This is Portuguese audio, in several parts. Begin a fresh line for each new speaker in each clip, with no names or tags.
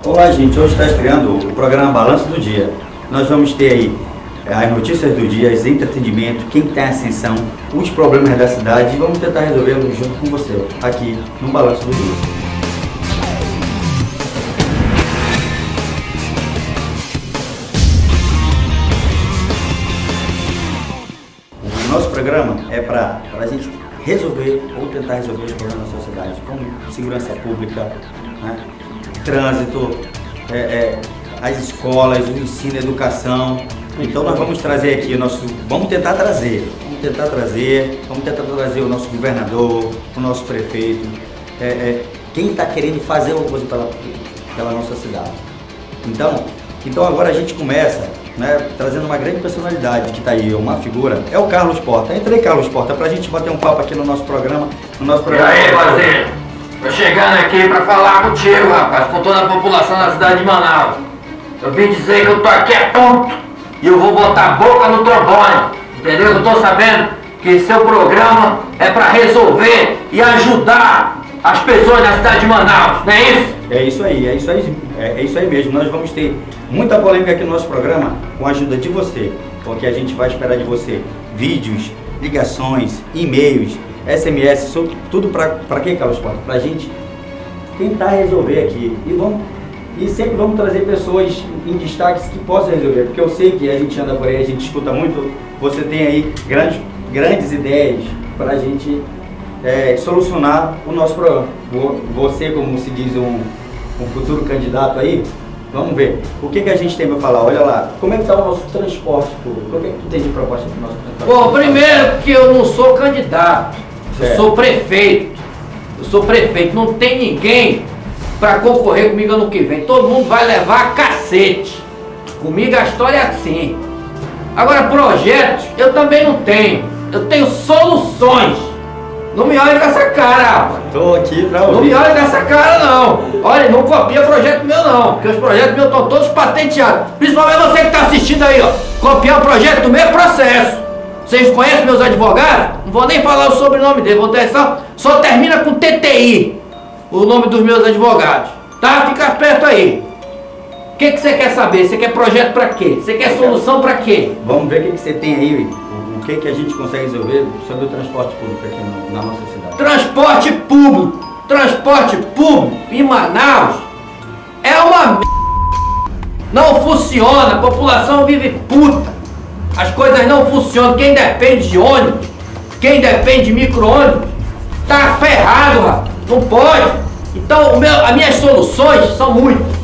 Olá, gente. Hoje está estreando o programa Balanço do Dia. Nós vamos ter aí as notícias do dia, os entretenimentos, quem está em ascensão, os problemas da cidade e vamos tentar resolvê-los junto com você, aqui no Balanço do Dia. O nosso programa é para a gente resolver ou tentar resolver os problemas da sociedade, como segurança pública, né? Trânsito, as escolas, o ensino, a educação. Então nós vamos trazer aqui o nosso, vamos tentar trazer o nosso governador, o nosso prefeito, quem está querendo fazer alguma coisa pela nossa cidade. Então agora a gente começa, né, trazendo uma grande personalidade que está aí, uma figura, é o Carlos Porta. Entra aí, Carlos Porta, para a gente bater um papo aqui no nosso programa.
E aí, parceiro? Tô chegando aqui para falar contigo, rapaz, com toda a população da cidade de Manaus. Eu vim dizer que eu tô aqui tonto e eu vou botar a boca no trombone, entendeu? Eu tô sabendo que seu programa é para resolver e ajudar as pessoas da cidade de Manaus, não é isso?
É isso aí mesmo. Nós vamos ter muita polêmica aqui no nosso programa com a ajuda de você, porque a gente vai esperar de você vídeos, ligações, e-mails, SMS, tudo para quem, Carlos Porta? Para a gente tentar resolver aqui e sempre vamos trazer pessoas em destaques que possam resolver, porque eu sei que a gente anda por aí, a gente escuta muito, você tem aí grandes ideias para a gente solucionar o nosso problema. Você, como se diz, um futuro candidato aí, vamos ver. O que a gente tem para falar? Olha lá, como é que está o nosso transporte público? O que é que tu tem de proposta para o nosso transporte público?
Bom, primeiro que eu não sou candidato, eu sou prefeito. Não tem ninguém para concorrer comigo ano que vem. Todo mundo vai levar cacete. Comigo a história é assim. Agora, projetos eu também não tenho. Eu tenho soluções. Não me olhe com essa cara, rapaz.
Tô aqui pra ouvir.
Não me olhe com essa cara, não. Olha, não copia projeto meu, não. Porque os projetos meus estão todos patenteados. Principalmente você que está assistindo aí, ó. Copiar o projeto do meu é processo. Vocês conhecem meus advogados? Não vou nem falar o sobrenome deles. Só termina com TTI. O nome dos meus advogados. Tá? Fica perto aí. O que você quer saber? Você quer projeto pra quê? Você quer solução pra quê?
Vamos ver o que você tem aí, o que a gente consegue resolver sobre o transporte público aqui na nossa cidade. Transporte público em Manaus é uma não funciona, a população vive puta. As coisas não funcionam. Quem depende de ônibus, quem depende de micro-ônibus, tá ferrado, rapaz. Não pode. Então, as minhas soluções são muitas.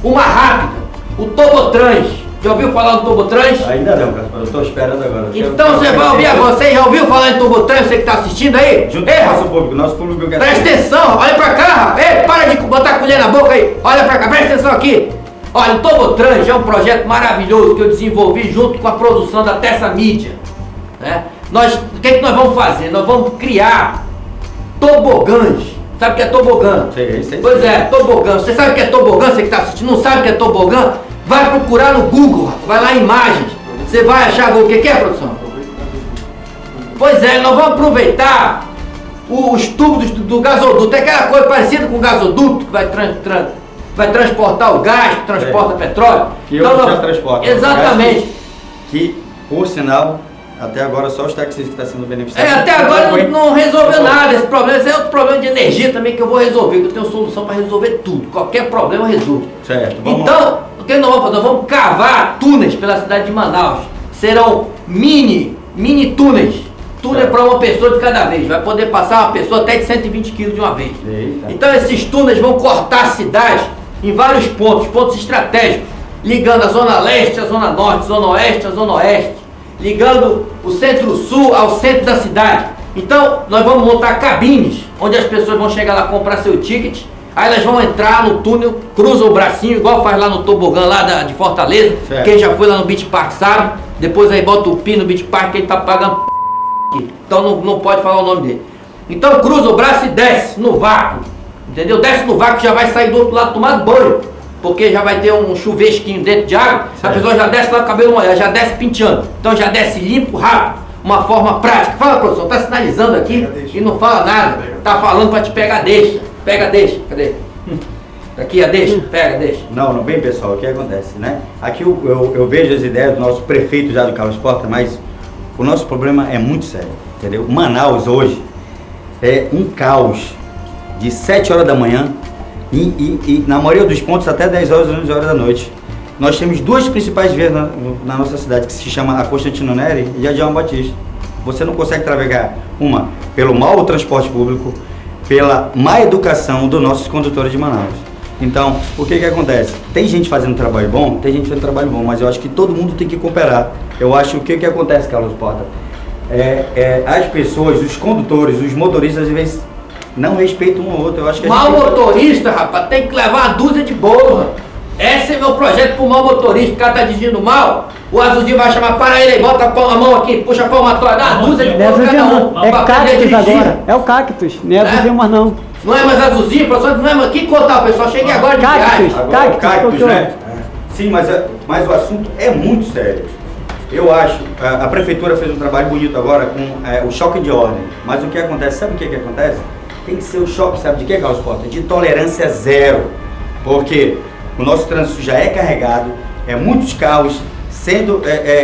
Uma rápida, o Tobotrans. Já ouviu falar do Tobotrans? Ainda não, cara. Eu tô esperando agora.
Então você vai ouvir agora. Você já ouviu falar em Tobotrans? Você que tá assistindo aí?
Junto com o nosso público.
Presta atenção, olha pra cá, rapaz. Ei, para de botar a colher na boca aí. Olha pra cá, presta atenção aqui. Olha, o Tobotrans é um projeto maravilhoso que eu desenvolvi junto com a produção da Tessa Mídia, né? O que nós vamos fazer? Nós vamos criar tobogãs. Sabe o que é tobogã?
Sei.
Pois é, tobogã. Você sabe o que é tobogã? Você que está assistindo não sabe o que é tobogã? Vai procurar no Google, vai lá em imagens. Você vai achar o que é, produção? Pois é, nós vamos aproveitar os tubos do gasoduto. É aquela coisa parecida com o gasoduto que vai transportar o gás, que transporta petróleo.
Então, já transporta.
Exatamente.
Que, por sinal, até agora só os taxistas que estão sendo beneficiados.
Até agora não resolveu nada esse problema. Esse é outro problema de energia também que eu vou resolver, que eu tenho solução para resolver tudo. Qualquer problema eu resolvo.
Certo.
Então, o que nós vamos fazer? Nós vamos cavar túneis pela cidade de Manaus. Serão mini túneis. Túnel para uma pessoa de cada vez. Vai poder passar uma pessoa até de 120 quilos de uma vez.
Eita.
Então esses túneis vão cortar a cidade em vários pontos estratégicos, ligando a zona leste, a zona norte, zona oeste, a zona oeste, ligando o centro-sul ao centro da cidade. Então nós vamos montar cabines, onde as pessoas vão chegar lá comprar seu ticket, aí elas vão entrar no túnel, cruzam o bracinho, igual faz lá no tobogã lá de Fortaleza. Certo. Quem já foi lá no Beach Park sabe, depois aí bota o pi no Beach Park, quem tá pagando aqui. Então não pode falar o nome dele. Então cruza o braço e desce no vácuo. Entendeu? Desce no vácuo, já vai sair do outro lado tomar banho. Porque já vai ter um chuvesquinho dentro de água. Certo. A pessoa já desce lá com o cabelo molhado, já desce penteando. Então já desce limpo, rápido. Uma forma prática. Fala, produção, tá sinalizando aqui e não fala nada. Tá falando pra te pegar, deixa. Pega, deixa. Cadê? Aqui, deixa, pega, deixa.
Não, bem pessoal, o que acontece, né? Aqui eu vejo as ideias do nosso prefeito já do Carlos Porta, mas o nosso problema é muito sério, entendeu? Manaus hoje é um caos de 7 horas da manhã e na maioria dos pontos até 10 horas, 11 horas da noite. Nós temos duas principais vias na nossa cidade, que se chama a Constantino Neri e a João Batista. Você não consegue navegar uma pelo mau transporte público, pela má educação dos nossos condutores de Manaus. Então, o que acontece? Tem gente fazendo trabalho bom, tem gente fazendo trabalho bom, mas eu acho que todo mundo tem que cooperar. Eu acho que o que acontece, Carlos Porta? As pessoas, os condutores, os motoristas, às vezes não respeitam um ao outro. Eu acho que
mal motorista, rapaz, tem que levar uma dúzia de bolo. Esse é meu projeto pro mal motorista. O cara tá dirigindo mal, o azulzinho vai chamar, para ele aí, bota a mão aqui, puxa a palmatória, dá uma dúzia de bolo cada um.
É cactus agora, é o cactus, não é azulzinho mais não.
Não é mais azulzinho, professor, não é mais. Que contar, pessoal? Cheguei agora de viagem.
Cactus, né? Sim, mas o assunto é muito sério. Eu acho, a prefeitura fez um trabalho bonito agora com o choque de ordem. Mas o que acontece, sabe o que acontece? Tem que ser o choque, sabe de que, Carlos Porta? De tolerância zero. Porque o nosso trânsito já é carregado, muitos carros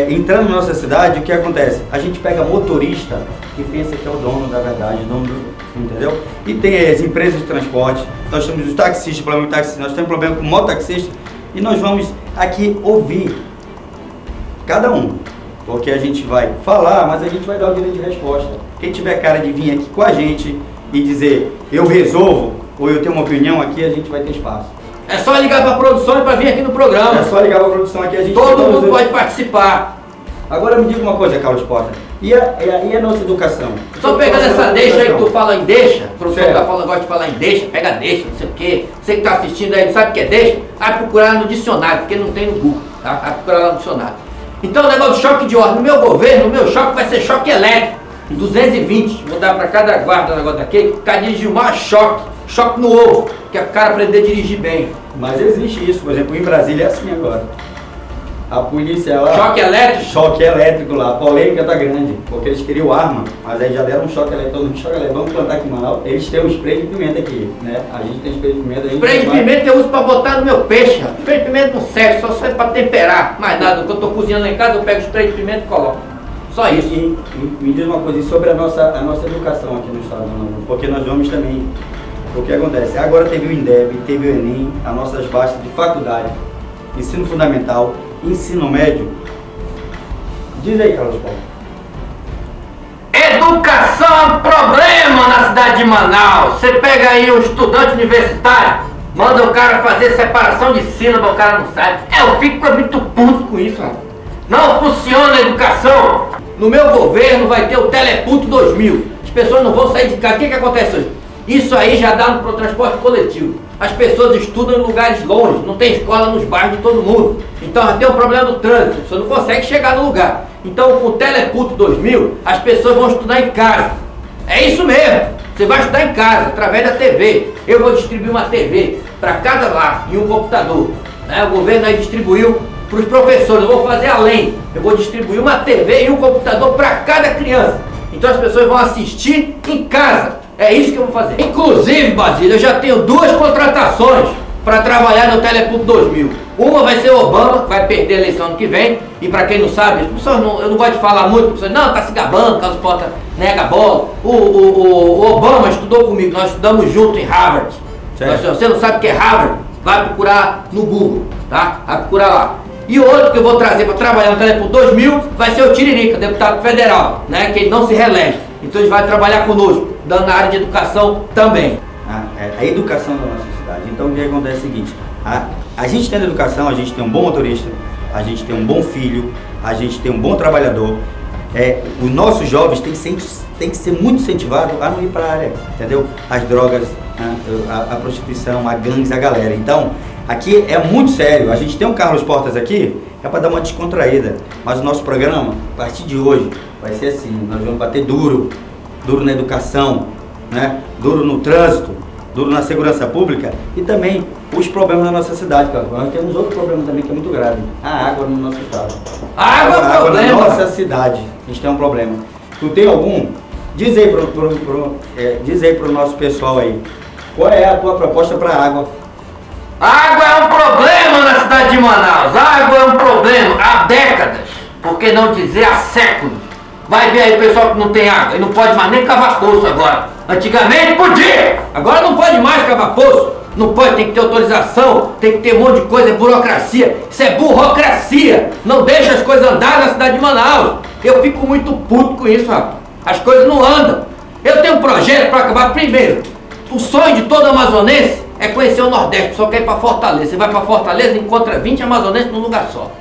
entrando na nossa cidade. O que acontece? A gente pega motorista que pensa que é o dono da verdade, entendeu? E tem as empresas de transporte, nós temos os taxistas, problema de taxista, nós temos problema com o mototaxista, e nós vamos aqui ouvir cada um, porque a gente vai falar, mas a gente vai dar o direito de resposta. Quem tiver cara de vir aqui com a gente e dizer eu resolvo, ou eu tenho uma opinião aqui, a gente vai ter espaço.
É só ligar para a produção e para vir aqui no programa.
É só ligar para a produção aqui, a gente...
Todo mundo pode participar.
Agora me diga uma coisa, Carlos Porta, e a nossa educação?
Só pegando essa deixa aí que tu fala em deixa, o professor gosta de falar em deixa, pega deixa, não sei o quê. Você que tá assistindo aí não sabe o que é deixa, vai procurar no dicionário, porque não tem no Google, tá? Vai procurar lá no dicionário. Então o negócio de choque de ordem, no meu governo, o meu choque vai ser choque elétrico, 220, vou dar para cada guarda o negócio daquele, o cara dirigir uma choque no ovo, que é o cara aprender a dirigir bem.
Mas existe isso, por exemplo, em Brasília é assim agora. A polícia lá...
Choque elétrico?
Choque elétrico lá, a polêmica tá grande, porque eles queriam arma, mas aí já deram um choque elétrico, todo mundo choque elétrico, vamos plantar aqui em Manaus. Eles têm um spray de pimenta aqui, né? A gente tem spray de pimenta...
Spray de pimenta eu uso pra botar no meu peixe, rapaz. Spray de pimenta não serve, só serve pra temperar, mais nada. Quando eu tô cozinhando lá em casa, eu pego spray de pimenta e coloco. Só isso.
E me diz uma coisa sobre a nossa educação aqui no estado de Manaus, porque nós vamos também... O que acontece? Agora teve o INDEB, teve o Enem, as nossas baixas de faculdade, ensino fundamental, ensino médio. Diz aí, Carlos Paulo.
Educação é um problema na cidade de Manaus. Você pega aí um estudante universitário, manda o cara fazer separação de sílaba, o cara não sabe. Eu fico muito puto com isso, mano. Não funciona a educação. No meu governo vai ter o Teleputo 2000. As pessoas não vão sair de casa. O que acontece hoje? Isso aí já dá no transporte coletivo. As pessoas estudam em lugares longe, não tem escola nos bairros de todo mundo. Então já tem o problema do trânsito, você não consegue chegar no lugar. Então com o Teleputo 2000, as pessoas vão estudar em casa. É isso mesmo, você vai estudar em casa, através da TV. Eu vou distribuir uma TV para cada lar e um computador. O governo aí distribuiu para os professores, eu vou fazer além. Eu vou distribuir uma TV e um computador para cada criança. Então as pessoas vão assistir em casa. É isso que eu vou fazer. Inclusive, Basílio, eu já tenho 2 contratações para trabalhar no Teleputo 2000. Uma vai ser o Obama, que vai perder a eleição ano que vem. E para quem não sabe, as pessoas eu não gosto de falar muito, pessoas, não, tá se gabando, Carlos Porta nega a bola. O Obama estudou comigo, nós estudamos junto em Harvard. Você não sabe o que é Harvard? Vai procurar no Google, tá? Vai procurar lá. E o outro que eu vou trazer para trabalhar no Teleputo 2000 vai ser o Tiririca, deputado federal, né? Que ele não se reelege. Então ele vai trabalhar conosco, dando na área de educação também.
A educação da nossa cidade. Então o que acontece é o seguinte, a gente tem educação, a gente tem um bom motorista, a gente tem um bom filho, a gente tem um bom trabalhador. Os nossos jovens têm que ser muito incentivados a não ir para a área, entendeu? As drogas, a prostituição, a gangues, a galera. Então, aqui é muito sério. A gente tem um Carlos Portas aqui, é para dar uma descontraída. Mas o nosso programa, a partir de hoje, vai ser assim. Nós vamos bater duro na educação, né? Duro no trânsito, duro na segurança pública e também os problemas da nossa cidade, cara. Nós temos outro problema também que é muito grave. A água no nosso estado.
A água é
problema. Na nossa cidade, a gente tem um problema. Tu tem algum? Diz aí pro nosso pessoal aí. Qual é a tua proposta para a água?
A água é um problema na cidade de Manaus. A água é um problema há décadas, por que não dizer há séculos. Vai ver aí o pessoal que não tem água e não pode mais nem cavar poço agora. Antigamente podia, agora não pode mais cavar poço. Não pode, tem que ter autorização, tem que ter um monte de coisa, é burocracia. Isso é burocracia. Não deixa as coisas andar na cidade de Manaus. Eu fico muito puto com isso, rapaz. As coisas não andam. Eu tenho um projeto para acabar primeiro. O sonho de todo amazonense é conhecer o Nordeste. O pessoal quer ir para Fortaleza. Você vai para Fortaleza e encontra 20 amazonenses num lugar só.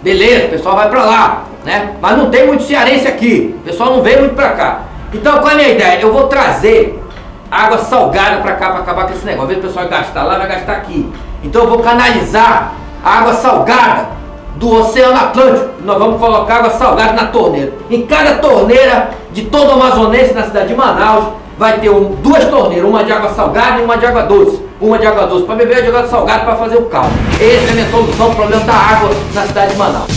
Beleza, o pessoal vai para lá, né? Mas não tem muito cearense aqui. O pessoal não vem muito para cá. Então qual é a minha ideia? Eu vou trazer água salgada para cá para acabar com esse negócio. Ao invés do pessoal gastar lá, vai gastar aqui. Então eu vou canalizar a água salgada do Oceano Atlântico. Nós vamos colocar água salgada na torneira. Em cada torneira de todo amazonense na cidade de Manaus vai ter duas torneiras, uma de água salgada e uma de água doce. Uma de água doce para beber e de água salgada para fazer o caldo. Essa é a minha solução para o problema da água na cidade de Manaus.